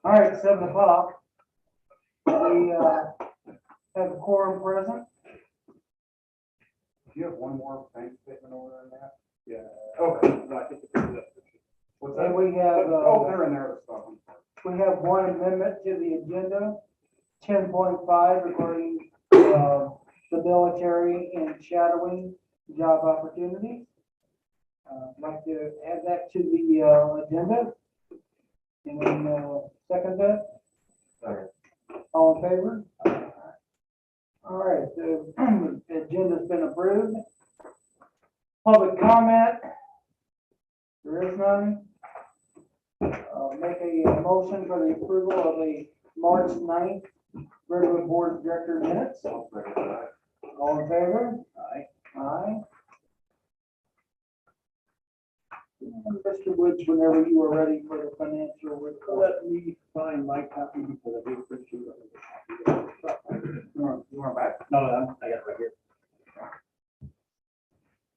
All right, 7 o'clock. We have a quorum present. Do you have one more bank statement over there in that? Yeah. Okay. No, I think it's What's And that? we have, Oh, they're in there, the stuff. I'm sorry. we have one amendment to the agenda, 10.5 regarding the military and shadowing job opportunities. I'd like to add that to the agenda. And second that? Second. All in favor? All right, the agenda's been approved. Public comment? There is none. Make a motion for the approval of the March 9th regular board of director minutes. All in favor? Aye. Aye. Mr. Woods, whenever you are ready for the financial report. Let me find my copy because I didn't print you. You want back? No, I got it right here.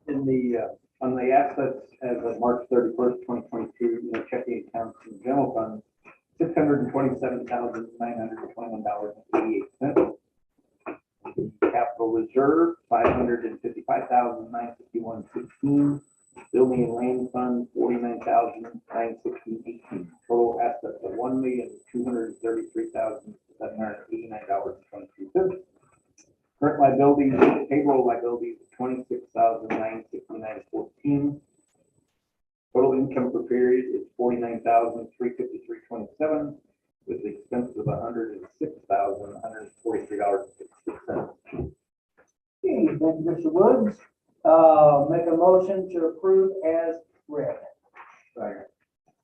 In the, on the assets as of March 31st, 2022, in the checking accounts and general funds, $627,921.88. Capital reserve, $555,951.16. Building and land fund, $49,916.18. Total assets of $1,233,789.22. Current liabilities, payroll liabilities, $26,969.14. Total income per period is $49,353.27, with expenses of $106,143.66. Okay, thank you, Mr. Woods. Make a motion to approve as read. Second.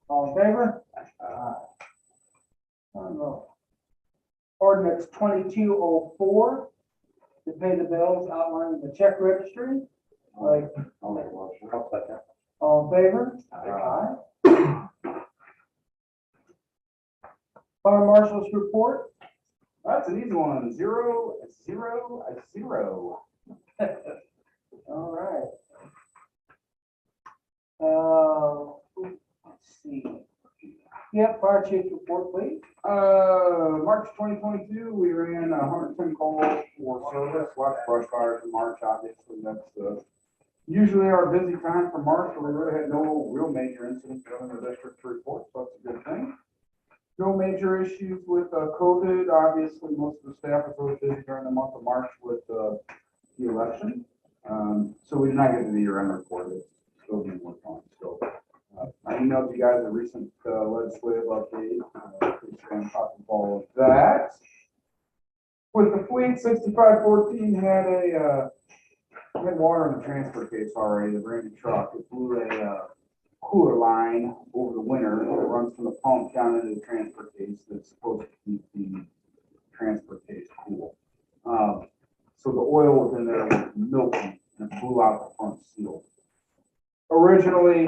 All in favor? Ordinance 2204 to pay the bills outlined in the check registry. Like, I'll make a motion. I'll second. all in favor? Aye. Fire marshal's report. That's an easy one. 0, 0, 0. All right. Let's see. Yep, fire chief's report, please. March 2022, we ran 110 calls for service, lots of brush fires in March, obviously. That's usually our busy time for March, where we really had no real major incidents in the district to report, so that's a good thing. No major issues with COVID. Obviously, most of the staff was really busy during the month of March with the election. So we did not get to the year-end report. It's still being worked on. So I emailed you guys a recent legislative update. Please stand up and follow that. With the fleet, 6514 had had water in the transfer case already. The brand new truck. It blew a cooler line over the winter that runs from the pump down into the transfer case that's supposed to keep the transfer case cool. So the oil was in there with milky and it blew out the front seal. Originally,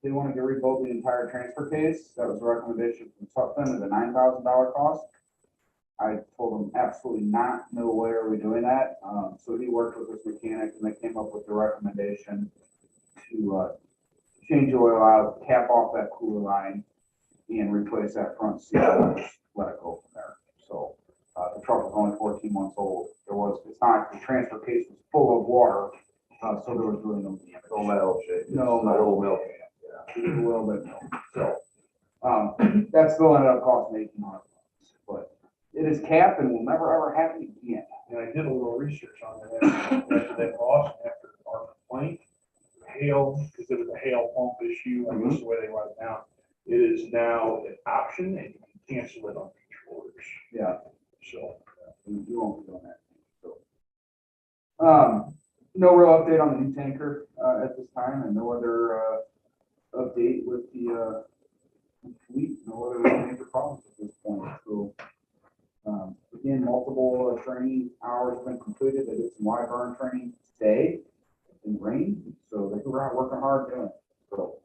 they wanted to rebuild the entire transfer case. That was a recommendation from Sutphen at a $9,000 cost. I told them absolutely not, no way are we doing that. So he worked with his mechanic and they came up with the recommendation to change the oil out, cap off that cooler line, and replace that front seal and just let it go from there. So the truck was only 14 months old. It's not, the transfer case was full of water, so there was really no damage. No metal shit. No metal milk. Yeah, a little bit no. So that still ended up costing $1,800, but it is capped and will never ever happen again. And I did a little research on that after that loss, after our complaint. Hail, because it was a hail pump issue, I guess the way they write it down. It is now an option and you can cancel it on future orders. Yeah, So. you won't be doing that. So, no real update on the new tanker at this time, and no other update with the fleet. No other major problems at this point. So, again, multiple training hours have been completed. They did some live burn training today. It didn't rain, so they we're out working hard doing it, so.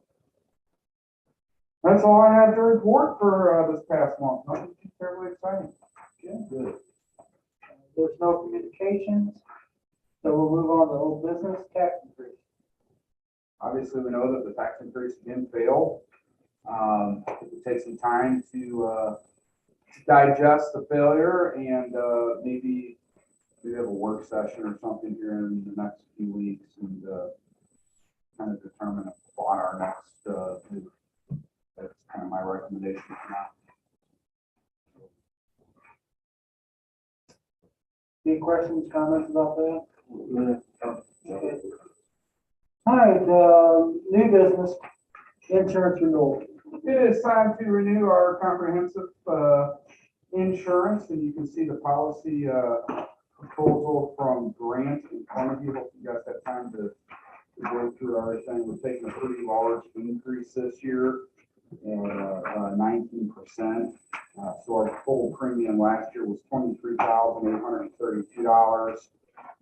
That's all I have to report for, this past month, nothing too terribly exciting. Good. There's no communications, so we'll move on to old business tax increase. Obviously, we know that the tax increase didn't fail. It would take some time to digest the failure and, maybe have a work session or something here in the next few weeks and, kind of determine on our next, move. That's kind of my recommendation for now. Any questions, comments about that? Okay. All right, new business, insurance renewal. It is time to renew our comprehensive, insurance, and you can see the policy, proposal from Grant in front of you. Hope you guys have time to go through everything. We're taking a pretty large increase this year, 19%. So our total premium last year was $23,832,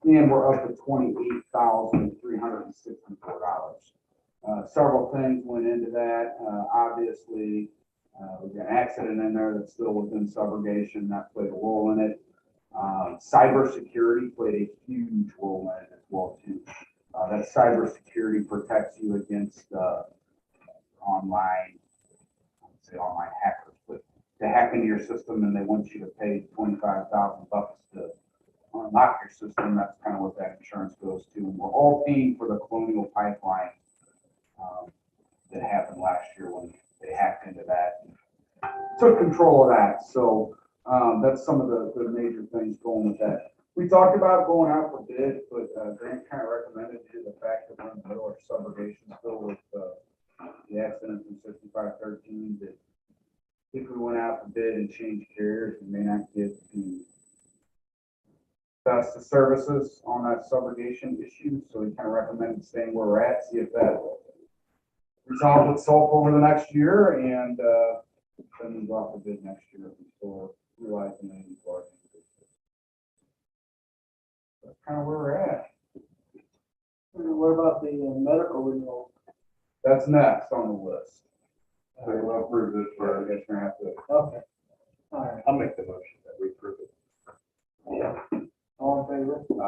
and we're up to $28,364. Several things went into that. Obviously, we got an accident in there that's still within subrogation. That played a role in it. Cybersecurity played a huge role in it as well too. That cybersecurity protects you against online hackers. But they hack into your system and they want you to pay $25,000 to unlock your system. That's kind of what that insurance goes to. And we're all paying for the Colonial Pipeline that happened last year when they hacked into that and took control of that. So that's some of the major things going with that. We talked about going out for bid, but Grant kind of recommended due to the fact that we're in the middle of subrogation still with the accident from 6513, that if we went out for bid and changed carriers, we may not get the best of services on that subrogation issue. So he kind of recommended staying where we're at, see if that resolves itself over the next year, and then we go out for bid next year before realizing any large increases. That's kind of where we're at. What about the medical renewal? That's next on the list. So you want to approve this I for, guess we're gonna have to. Okay. All right, I'll make the motion that we approve it. all in favor? All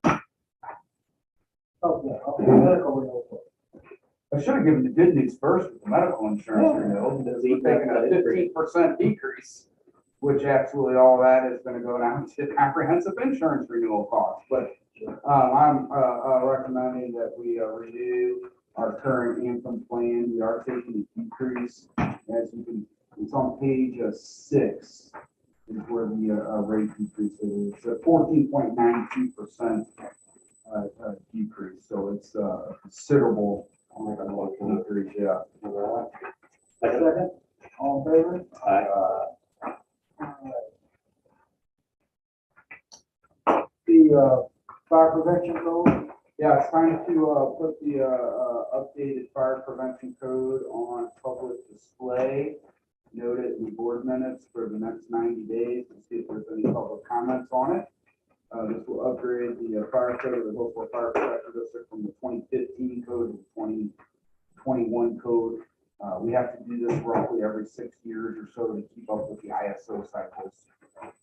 right. Okay, medical renewal. I should have given the good news first with the medical insurance Yeah. renewal, because we're taking a 15% decrease, which absolutely all that is gonna go down to comprehensive insurance renewal costs. But I'm recommending that we renew our current Anthem plan. We are taking a decrease, as you can, it's on page 6, is where the rate decrease is. It's a 14.92% decrease, so it's a considerable increase, yeah. Second, all in favor? Aye. The fire prevention code, Yeah, it's time to put the updated fire prevention code on public display. Note it in the board minutes for the next 90 days and see if there's any public comments on it. This will upgrade the fire code of the Hopewell Fire Protection District from the 2015 code to the 2021 code. We have to do this roughly every 6 years or so to keep up with the ISO cycles,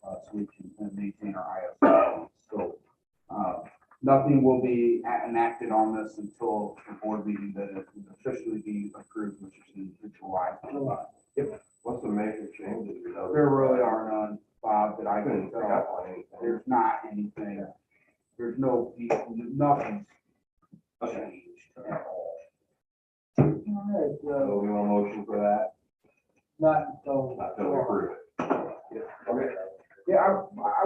so we can maintain our ISO. So nothing will be enacted on this until the board meeting that it will officially be approved, which is in July. Yep. What's the major changes? There really are none, Bob, that I can Couldn't pick tell. up on anything. There's not anything, there's nothing's changed at all. all right, So we want a motion for that, not until. not till we approve it. Okay. Yeah, I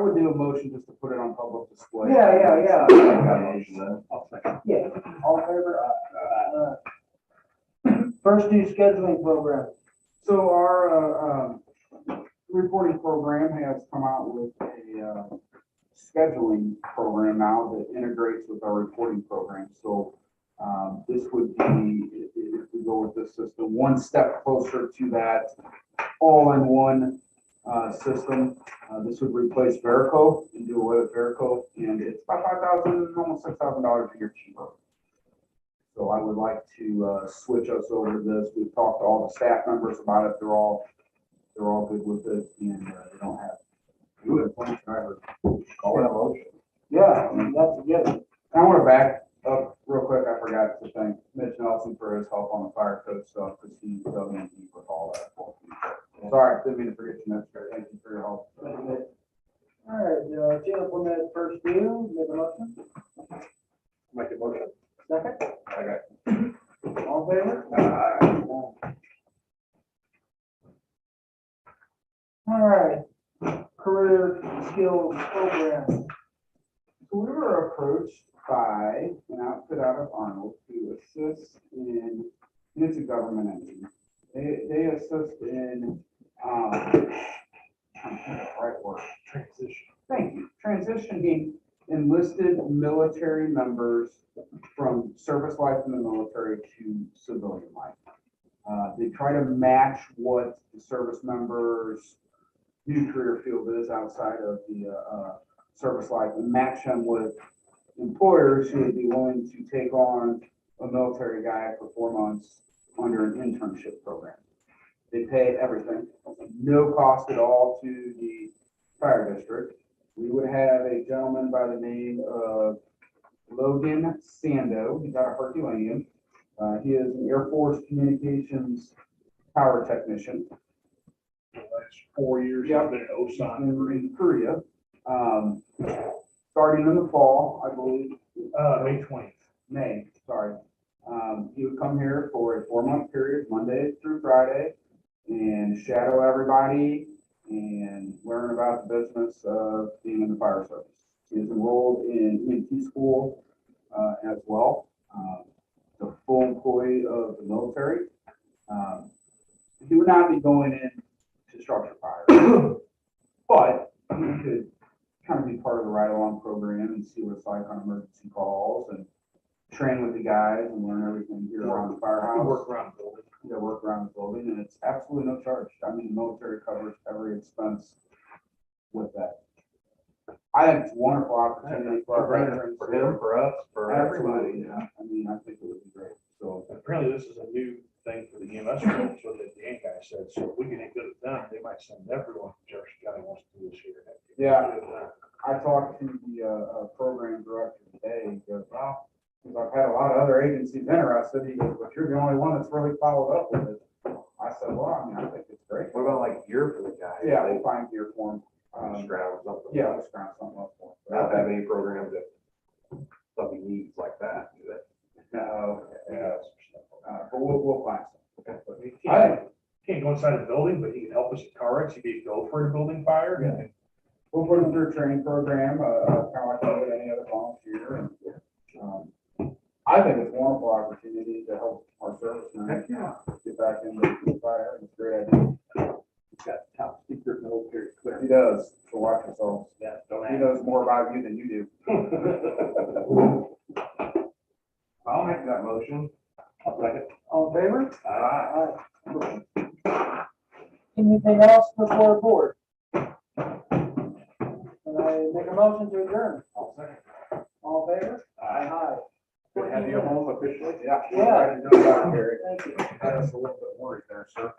would do a motion just to put it on public display. Yeah. Got a motion then? I'll second. Yeah, all in favor? First new scheduling program. So our reporting program has come out with a scheduling program now that integrates with our reporting program. So this would be, if we go with this system, one step closer to that all-in-one system. This would replace Verico and do away with Verico, and it's about $5,000, almost $6,000 a year cheaper. So I would like to switch us over to this. We've talked to all the staff members about it. They're all good with it, and they don't have good points. I heard. Call that motion. Yeah, I mean, that's a given. I want to back up real quick. I forgot to thank Mitch Nelson for his help on the fire code stuff, because he dug in deep with all that. Sorry, didn't mean to forget you, Mitch. Thank you for your help. All right, to implement first due, make a motion. Make a motion. Second, Okay. all in favor? All right, career skills program. So we were approached by an outfit out of Arnold to assist in, it's a government entity. They assist in, I'm trying to think of the right word. Transition. Thank you. Transitioning enlisted military members from service life in the military to civilian life. They try to match what the service members' new career field is outside of the service life, and match them with employers who would be willing to take on a military guy for 4 months under an internship program. They pay everything, no cost at all to the fire district. We would have a gentleman by the name of Logan Sando. He's out of Herculaneum. He is an Air Force communications power technician. The last 4 years, Yep. I've been in Osan. In Korea. Starting in the fall, I believe. May 20th. May, sorry. He would come here for a 4-month period, Monday through Friday, and shadow everybody and learn about the business of being in the fire service. He is enrolled in EMT school as well. The full employee of the military. He would not be going in to structure fire, but he could kind of be part of the ride-along program and see what it's like on emergency calls and train with the guys and learn everything here around the We firehouse. work around the building. They work around the building, and it's absolutely no charge. I mean, the military covers every expense with that. I think it's a wonderful opportunity for our veterans. For him, for us, for Absolutely, everybody. yeah. I mean, I think it would be great, so. Apparently, this is a new thing for the EMS world, so that Dan guy said, so if we can get good at them, they might send everyone from Jefferson County wants to do this here. Yeah. I talked to the program director today, he goes, well, because I've had a lot of other agencies interested, he goes, but you're the only one that's really followed up with it. I said, well, I mean, I think it's great. What about like gear for the guys? Yeah, we'll find gear for him. Scrounge something. Yeah, let's ground something up for him. Not have any programs that something needs like that, do they? No, yeah, but we'll find some. But he I can't go inside the building, but he can help us at car wrecks. He can go for a building fire. Yeah. We'll put them through a training program, kind of like we would any other volunteer. And, I think it's a wonderful opportunity to help our servicemen get back into the fire. It's a great idea. He's got top secret military He clearance. does, so watch yourself. Yeah, don't He ask. knows more about you than you do. I'll make that motion. I'll second. All in favor? Aye. Aye. Anything else before the board? Can I make a motion to adjourn? I'll second. All in favor? Aye. Good to have you home officially. Yeah. Yeah. Thank you. Thank you. Had us a little bit worried there, sir.